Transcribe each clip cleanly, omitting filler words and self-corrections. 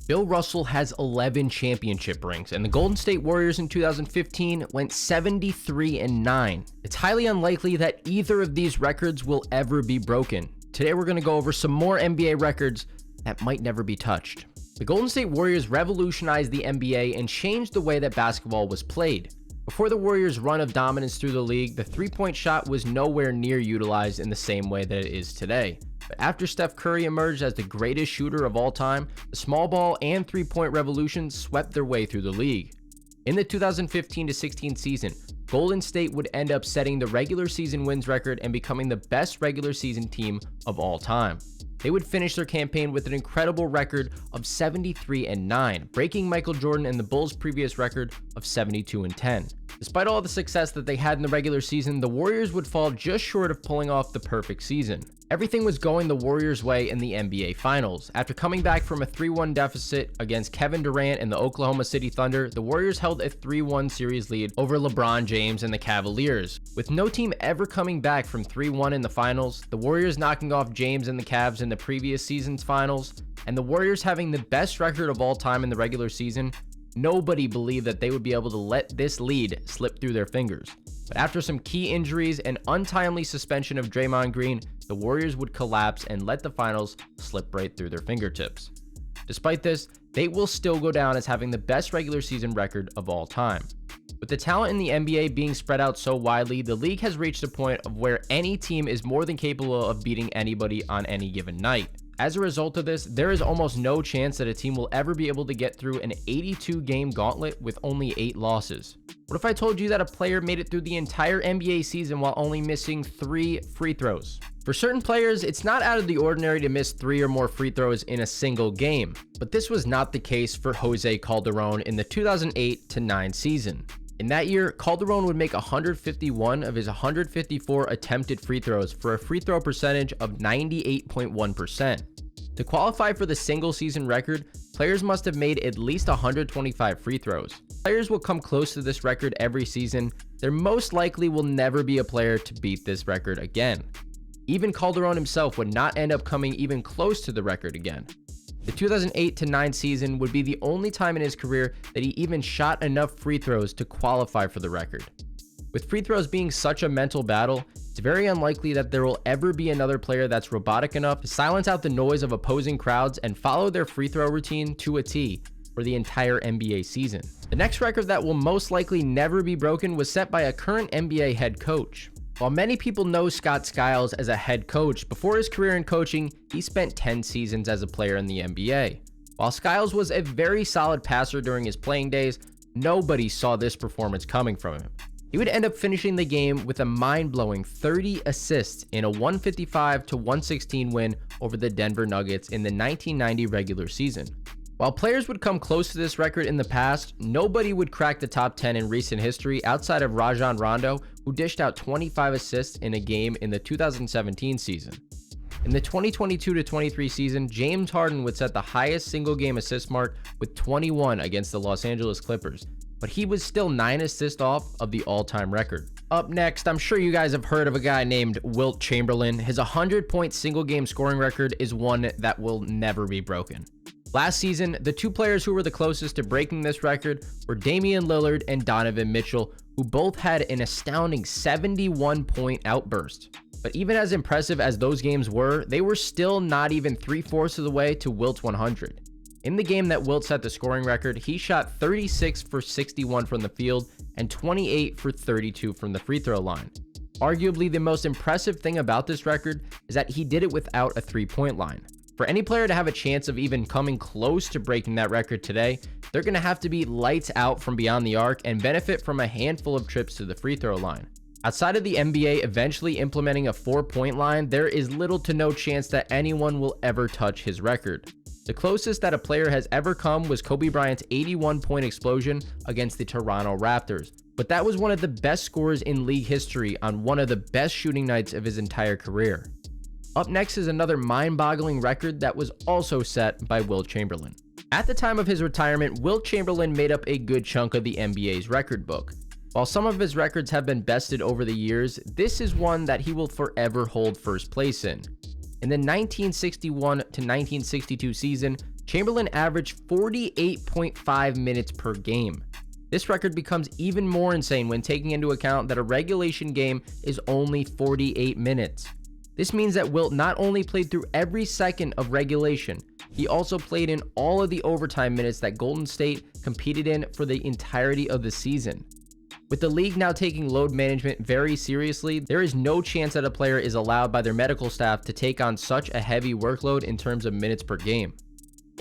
Bill Russell has 11 championship rings, and the Golden State Warriors in 2015 went 73-9. It's highly unlikely that either of these records will ever be broken. Today we're going to go over some more NBA records that might never be touched. The Golden State Warriors revolutionized the NBA and changed the way that basketball was played. Before the Warriors' run of dominance through the league, the three-point shot was nowhere near utilized in the same way that it is today. But after Steph Curry emerged as the greatest shooter of all time, the small ball and three-point revolution swept their way through the league. In the 2015-16 season, Golden State would end up setting the regular season wins record and becoming the best regular season team of all time. They would finish their campaign with an incredible record of 73-9, breaking Michael Jordan and the Bulls' previous record of 72-10. Despite all the success that they had in the regular season, the Warriors would fall just short of pulling off the perfect season. Everything was going the Warriors' way in the NBA Finals. After coming back from a 3-1 deficit against Kevin Durant and the Oklahoma City Thunder, the Warriors held a 3-1 series lead over LeBron James and the Cavaliers. With no team ever coming back from 3-1 in the finals, the Warriors knocking off James and the Cavs in the previous season's finals, and the Warriors having the best record of all time in the regular season, nobody believed that they would be able to let this lead slip through their fingers. But after some key injuries and untimely suspension of Draymond Green, the Warriors would collapse and let the finals slip right through their fingertips. Despite this, they will still go down as having the best regular season record of all time. With the talent in the NBA being spread out so widely, the league has reached a point of where any team is more than capable of beating anybody on any given night. As a result of this, there is almost no chance that a team will ever be able to get through an 82-game gauntlet with only 8 losses. What if I told you that a player made it through the entire NBA season while only missing 3 free throws? For certain players, it's not out of the ordinary to miss 3 or more free throws in a single game, but this was not the case for Jose Calderon in the 2008-9 season. In that year, Calderon would make 151 of his 154 attempted free throws for a free throw percentage of 98.1%. To qualify for the single season record, players must have made at least 125 free throws. Players will come close to this record every season. There most likely will never be a player to beat this record again. Even Calderon himself would not end up coming even close to the record again. The 2008-9 season would be the only time in his career that he even shot enough free throws to qualify for the record. With free throws being such a mental battle, it's very unlikely that there will ever be another player that's robotic enough to silence out the noise of opposing crowds and follow their free throw routine to a T for the entire NBA season. The next record that will most likely never be broken was set by a current NBA head coach. While many people know Scott Skiles as a head coach, before his career in coaching, he spent 10 seasons as a player in the NBA. While Skiles was a very solid passer during his playing days, nobody saw this performance coming from him. He would end up finishing the game with a mind-blowing 30 assists in a 155-116 win over the Denver Nuggets in the 1990 regular season. While players would come close to this record in the past, nobody would crack the top 10 in recent history outside of Rajon Rondo, who dished out 25 assists in a game in the 2017 season. In the 2022-23 season, James Harden would set the highest single-game assist mark with 21 against the Los Angeles Clippers, but he was still 9 assists off of the all-time record. Up next, I'm sure you guys have heard of a guy named Wilt Chamberlain. His 100-point single-game scoring record is one that will never be broken. Last season, the 2 players who were the closest to breaking this record were Damian Lillard and Donovan Mitchell, who both had an astounding 71-point outburst. But even as impressive as those games were, they were still not even 3/4 of the way to Wilt's 100. In the game that Wilt set the scoring record, he shot 36 for 61 from the field and 28 for 32 from the free throw line. Arguably, the most impressive thing about this record is that he did it without a 3-point line. For any player to have a chance of even coming close to breaking that record today, they're going to have to be lights out from beyond the arc and benefit from a handful of trips to the free throw line. Outside of the NBA eventually implementing a 4-point line, there is little to no chance that anyone will ever touch his record. The closest that a player has ever come was Kobe Bryant's 81-point explosion against the Toronto Raptors, but that was one of the best scores in league history on one of the best shooting nights of his entire career. Up next is another mind-boggling record that was also set by Wilt Chamberlain. At the time of his retirement, Wilt Chamberlain made up a good chunk of the NBA's record book. While some of his records have been bested over the years, this is one that he will forever hold first place in. In the 1961 to 1962 season, Chamberlain averaged 48.5 minutes per game. This record becomes even more insane when taking into account that a regulation game is only 48 minutes. This means that Wilt not only played through every second of regulation, he also played in all of the overtime minutes that Golden State competed in for the entirety of the season. With the league now taking load management very seriously, there is no chance that a player is allowed by their medical staff to take on such a heavy workload in terms of minutes per game.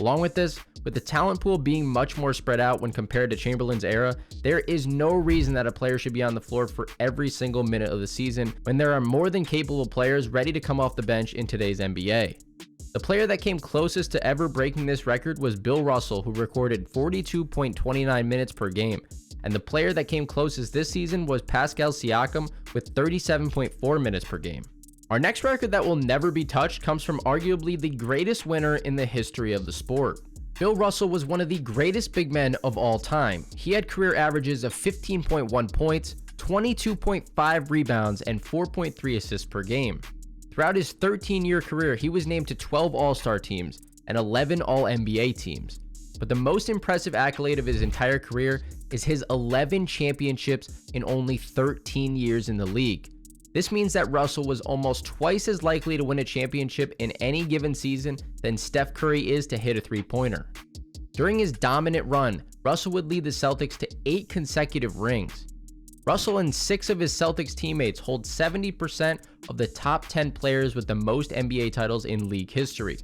Along with this, with the talent pool being much more spread out when compared to Chamberlain's era, there is no reason that a player should be on the floor for every single minute of the season when there are more than capable players ready to come off the bench in today's NBA. The player that came closest to ever breaking this record was Bill Russell, who recorded 42.29 minutes per game, and the player that came closest this season was Pascal Siakam with 37.4 minutes per game. Our next record that will never be touched comes from arguably the greatest winner in the history of the sport. Bill Russell was one of the greatest big men of all time. He had career averages of 15.1 points, 22.5 rebounds, and 4.3 assists per game. Throughout his 13-year career, he was named to 12 All-Star teams and 11 All-NBA teams. But the most impressive accolade of his entire career is his 11 championships in only 13 years in the league. This means that Russell was almost twice as likely to win a championship in any given season than Steph Curry is to hit a three-pointer. During his dominant run, Russell would lead the Celtics to 8 consecutive rings. Russell and 6 of his Celtics teammates hold 70% of the top 10 players with the most NBA titles in league history.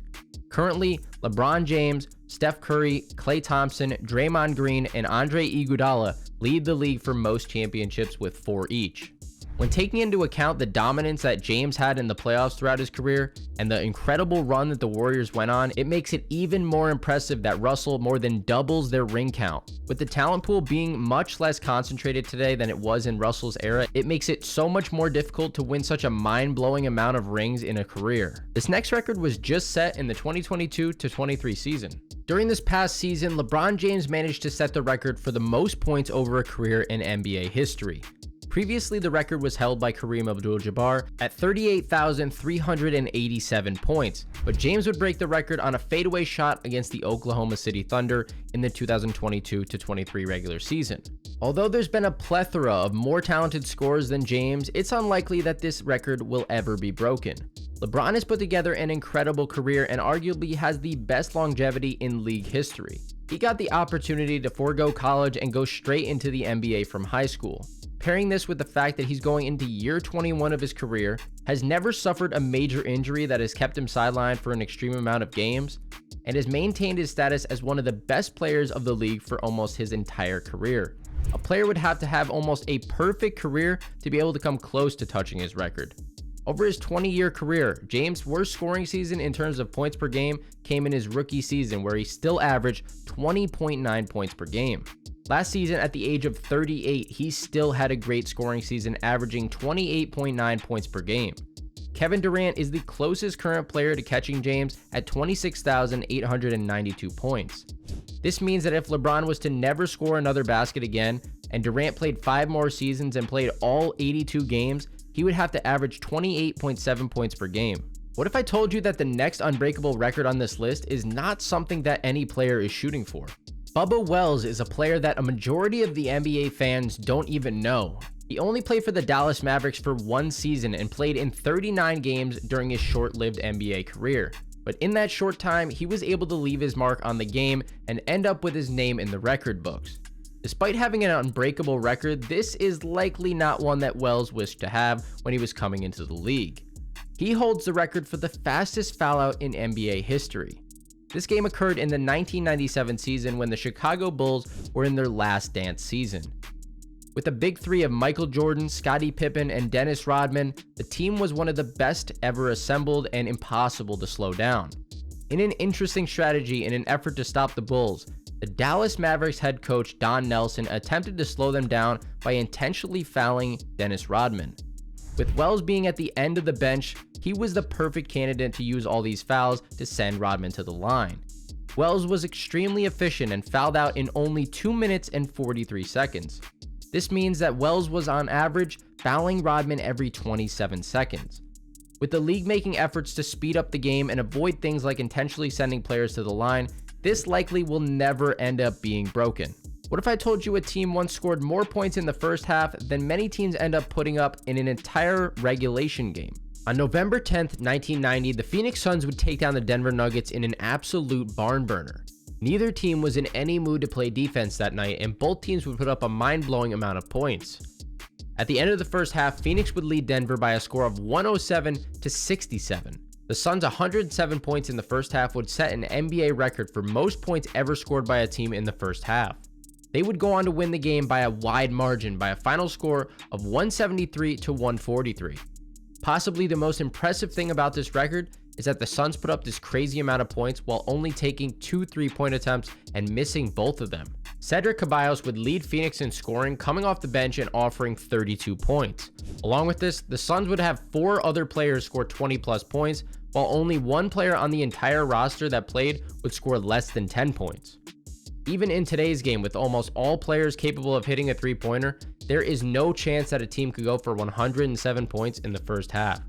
Currently, LeBron James, Steph Curry, Klay Thompson, Draymond Green, and Andre Iguodala lead the league for most championships with 4 each. When taking into account the dominance that James had in the playoffs throughout his career and the incredible run that the Warriors went on, it makes it even more impressive that Russell more than doubles their ring count. With the talent pool being much less concentrated today than it was in Russell's era, it makes it so much more difficult to win such a mind-blowing amount of rings in a career. This next record was just set in the 2022-23 season. During this past season, LeBron James managed to set the record for the most points over a career in NBA history. Previously, the record was held by Kareem Abdul-Jabbar at 38,387 points, but James would break the record on a fadeaway shot against the Oklahoma City Thunder in the 2022-23 regular season. Although there's been a plethora of more talented scorers than James, it's unlikely that this record will ever be broken. LeBron has put together an incredible career and arguably has the best longevity in league history. He got the opportunity to forego college and go straight into the NBA from high school. Pairing this with the fact that he's going into year 21 of his career, has never suffered a major injury that has kept him sidelined for an extreme amount of games, and has maintained his status as one of the best players of the league for almost his entire career. A player would have to have almost a perfect career to be able to come close to touching his record. Over his 20-year career, James' worst scoring season in terms of points per game came in his rookie season, where he still averaged 20.9 points per game. Last season, at the age of 38, he still had a great scoring season, averaging 28.9 points per game. Kevin Durant is the closest current player to catching James at 26,892 points. This means that if LeBron was to never score another basket again, and Durant played 5 more seasons and played all 82 games, he would have to average 28.7 points per game. What if I told you that the next unbreakable record on this list is not something that any player is shooting for? Bubba Wells is a player that a majority of the NBA fans don't even know. He only played for the Dallas Mavericks for 1 season and played in 39 games during his short-lived NBA career. But in that short time, he was able to leave his mark on the game and end up with his name in the record books. Despite having an unbreakable record, this is likely not one that Wells wished to have when he was coming into the league. He holds the record for the fastest foul out in NBA history. This game occurred in the 1997 season when the Chicago Bulls were in their last dance season. With the big three of Michael Jordan, Scottie Pippen, and Dennis Rodman, the team was one of the best ever assembled and impossible to slow down. In an interesting strategy in an effort to stop the Bulls, the Dallas Mavericks head coach Don Nelson attempted to slow them down by intentionally fouling Dennis Rodman. With Wells being at the end of the bench, he was the perfect candidate to use all these fouls to send Rodman to the line. Wells was extremely efficient and fouled out in only 2 minutes and 43 seconds. This means that Wells was on average fouling Rodman every 27 seconds. With the league making efforts to speed up the game and avoid things like intentionally sending players to the line, this likely will never end up being broken. What if I told you a team once scored more points in the first half than many teams end up putting up in an entire regulation game? On November 10th, 1990, the Phoenix Suns would take down the Denver Nuggets in an absolute barn burner. Neither team was in any mood to play defense that night, and both teams would put up a mind-blowing amount of points. At the end of the first half, Phoenix would lead Denver by a score of 107-67. The Suns' 107 points in the first half would set an NBA record for most points ever scored by a team in the first half. They would go on to win the game by a wide margin by a final score of 173-143. Possibly the most impressive thing about this record is that the Suns put up this crazy amount of points while only taking 2 3-point attempts and missing both of them. Cedric Ceballos would lead Phoenix in scoring, coming off the bench and offering 32 points. Along with this, the Suns would have 4 other players score 20+ points, while only one player on the entire roster that played would score less than 10 points. Even in today's game, with almost all players capable of hitting a three-pointer, there is no chance that a team could go for 107 points in the first half.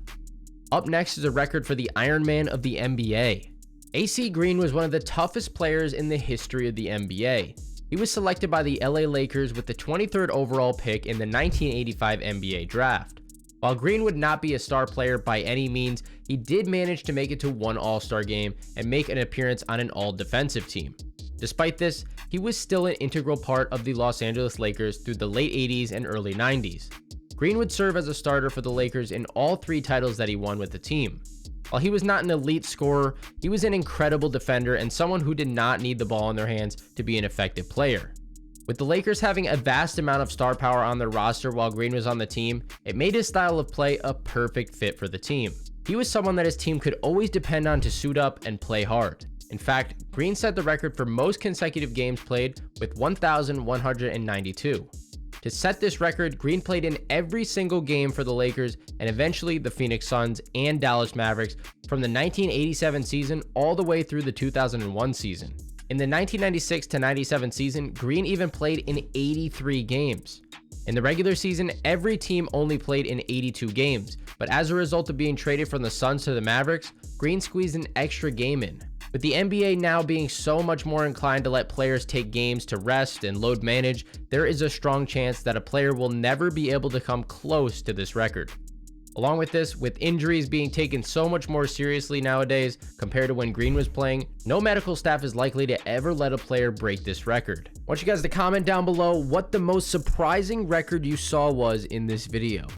Up next is a record for the Iron Man of the NBA. AC Green was one of the toughest players in the history of the NBA. He was selected by the LA Lakers with the 23rd overall pick in the 1985 NBA draft. While Green would not be a star player by any means, he did manage to make it to one All-Star game and make an appearance on an all-defensive team. Despite this, he was still an integral part of the Los Angeles Lakers through the late 80s and early 90s. Green would serve as a starter for the Lakers in all 3 titles that he won with the team. While he was not an elite scorer, he was an incredible defender and someone who did not need the ball in their hands to be an effective player. With the Lakers having a vast amount of star power on their roster while Green was on the team, it made his style of play a perfect fit for the team. He was someone that his team could always depend on to suit up and play hard. In fact, Green set the record for most consecutive games played with 1,192. To set this record, Green played in every single game for the Lakers and eventually the Phoenix Suns and Dallas Mavericks from the 1987 season all the way through the 2001 season. In the 1996-97 season, Green even played in 83 games. In the regular season, every team only played in 82 games, but as a result of being traded from the Suns to the Mavericks, Green squeezed an extra game in. With the NBA now being so much more inclined to let players take games to rest and load manage, there is a strong chance that a player will never be able to come close to this record. Along with this, with injuries being taken so much more seriously nowadays compared to when Green was playing, no medical staff is likely to ever let a player break this record. I want you guys to comment down below what the most surprising record you saw was in this video.